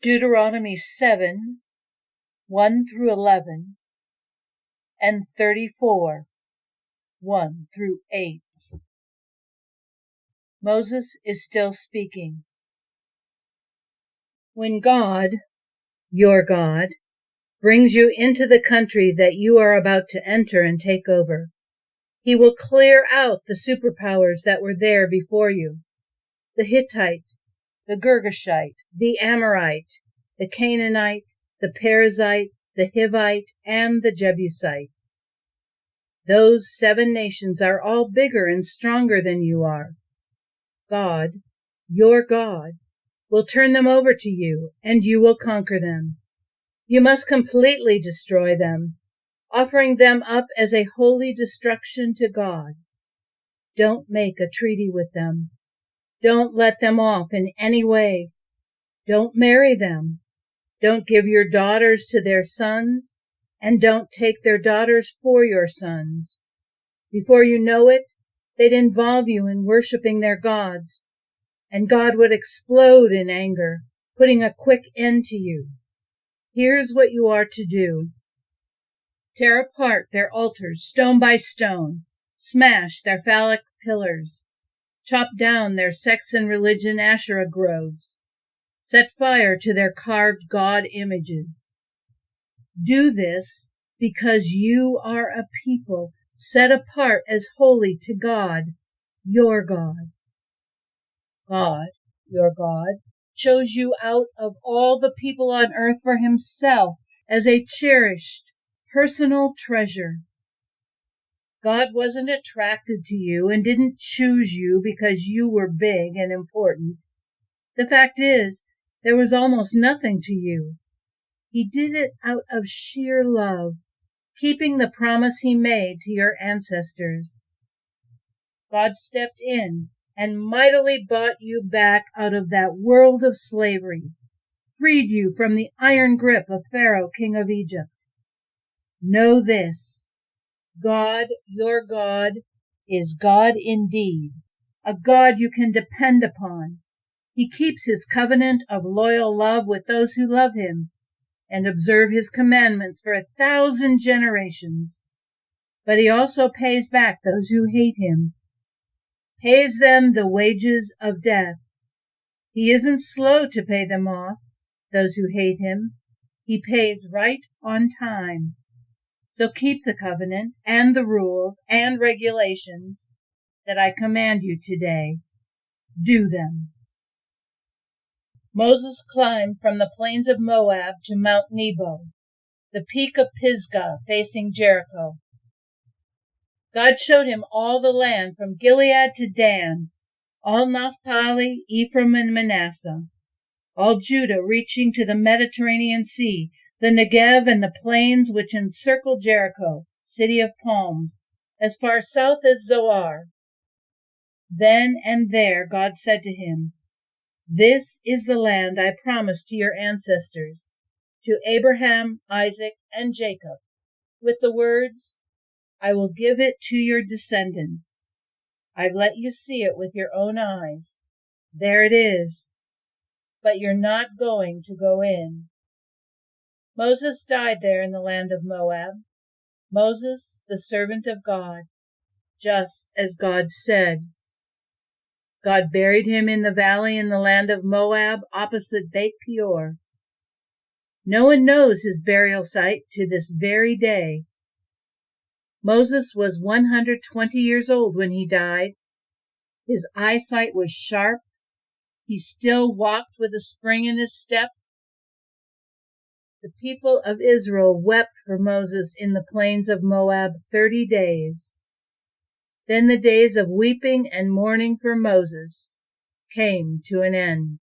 Deuteronomy 7, 1 through 11, and 34, 1 through 8. Moses is still speaking. When God, your God, brings you into the country that you are about to enter and take over, he will clear out the superpowers that were there before you, the Hittite, the Girgashite, the Amorite, the Canaanite, the Perizzite, the Hivite, and the Jebusite. Those 7 nations are all bigger and stronger than you are. God, your God, will turn them over to you, and you will conquer them. You must completely destroy them, offering them up as a holy destruction to God. Don't make a treaty with them. Don't let them off in any way. Don't marry them. Don't give your daughters to their sons, and don't take their daughters for your sons. Before you know it, they'd involve you in worshiping their gods, and God would explode in anger, putting a quick end to you. Here's what you are to do. Tear apart their altars stone by stone, smash their phallic pillars, chop down their sex and religion Asherah groves, set fire to their carved god images. Do this because you are a people set apart as holy to God, your God. God, your God, chose you out of all the people on earth for himself as a cherished personal treasure. God wasn't attracted to you and didn't choose you because you were big and important. The fact is, there was almost nothing to you. He did it out of sheer love, keeping the promise he made to your ancestors. God stepped in and mightily bought you back out of that world of slavery, freed you from the iron grip of Pharaoh, king of Egypt. Know this. God, your God, is God indeed, a God you can depend upon. He keeps his covenant of loyal love with those who love him and observe his commandments for 1,000 generations. But he also pays back those who hate him, pays them the wages of death. He isn't slow to pay them off, those who hate him. He pays right on time. So keep the covenant and the rules and regulations that I command you today. Do them. Moses climbed from the plains of Moab to Mount Nebo, the peak of Pisgah facing Jericho. God showed him all the land from Gilead to Dan, all Naphtali, Ephraim, and Manasseh, all Judah reaching to the Mediterranean Sea, the Negev and the plains which encircle Jericho, city of palms, as far south as Zoar. Then and there God said to him, "This is the land I promised to your ancestors, to Abraham, Isaac, and Jacob, with the words, 'I will give it to your descendants.' I've let you see it with your own eyes. There it is. But you're not going to go in." Moses died there in the land of Moab. Moses, the servant of God, just as God said. God buried him in the valley in the land of Moab opposite Beth Peor. No one knows his burial site to this very day. Moses was 120 years old when he died. His eyesight was sharp. He still walked with a spring in his step. The people of Israel wept for Moses in the plains of Moab 30 days. Then the days of weeping and mourning for Moses came to an end.